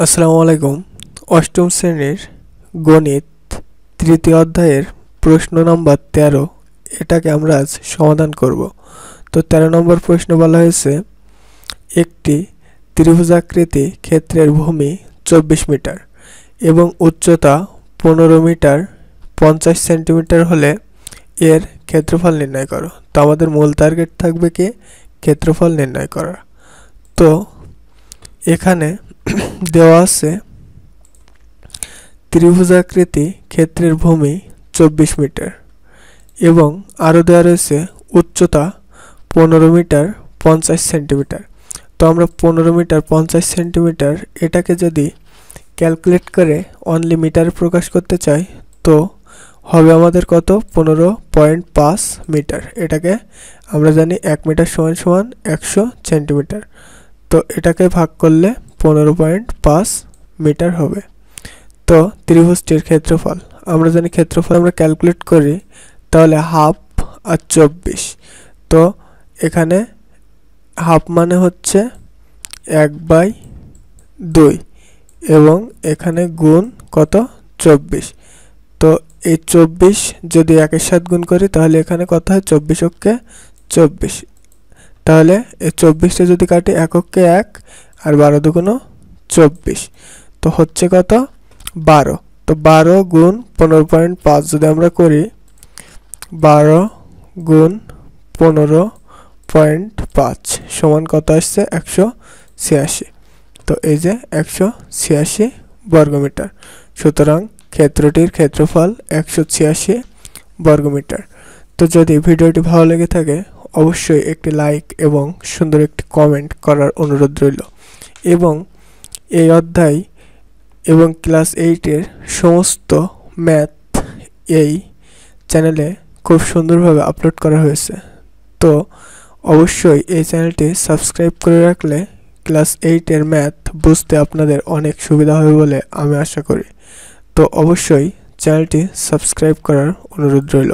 আসসালামু আলাইকুম। অষ্টম শ্রেণীর গণিত তৃতীয় অধ্যায়ের প্রশ্ন নম্বর 13 এটাকে আমরা আজ সমাধান করব। তো 13 নম্বর প্রশ্ন বলা হয়েছে, একটি ত্রিভুজাকৃতি ক্ষেত্রের ভূমি 24 মিটার এবং উচ্চতা 15 মিটার 50 সেন্টিমিটার হলে এর ক্ষেত্রফল নির্ণয় করো। তো আমাদের মূল টার্গেট থাকবে কি ক্ষেত্রফল নির্ণয় করা। তো এখানে দেওয়া আছে ত্রিভুজাকৃতি ক্ষেত্রের ভূমি 24 মিটার এবং আরও দেওয়া রয়েছে উচ্চতা 15 মিটার 50 সেন্টিমিটার। তো আমরা 15 মিটার 50 সেন্টিমিটার এটাকে যদি ক্যালকুলেট করে অনলি মিটারে প্রকাশ করতে চাই তো হবে আমাদের কত 15.5 মিটার। এটাকে আমরা জানি 1 মিটার সমান সমান 100 সেন্টিমিটার। তো এটাকে ভাগ করলে 15.5 মিটার হবে। তো ত্রিভুজটির ক্ষেত্রফল আমরা জানি, ক্ষেত্রফল আমরা ক্যালকুলেট করি তাহলে হাফ আর 24। তো এখানে হাফ মানে হচ্ছে 1/2 এবং এখানে গুণ কত 24। তো এই 24 যদি একের সাথে গুণ করি তাহলে এখানে কত হয় 24 অক্ষে 24। তাহলে এই 24টা যদি কাটি এককে 1 আর 12 দুগুণ 24, তো হচ্ছে কত 12। তো 12 গুণ 15.5 যদি আমরা করি, 12 গুণ 15.5 সমান কত আসছে 186। তো এই যে 186 বর্গমিটার। সুতরাং ক্ষেত্রটির ক্ষেত্রফল 186 বর্গমিটার। তো যদি ভিডিওটি ভালো লেগে থাকে অবশ্যই একটি লাইক এবং সুন্দর একটি কমেন্ট করার অনুরোধ রইল। এবং এই অধ্যায় এবং ক্লাস 8-এর সমস্ত ম্যাথ এই চ্যানেলে খুব সুন্দরভাবে আপলোড করা হয়েছে। তো অবশ্যই এই চ্যানেলটি সাবস্ক্রাইব করে রাখলে ক্লাস 8-এর ম্যাথ বুঝতে আপনাদের অনেক সুবিধা হবে বলে আমি আশা করি। তো অবশ্যই চ্যানেলটি সাবস্ক্রাইব করার অনুরোধ রইল।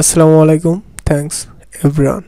আসসালামু আলাইকুম। Thanks everyone.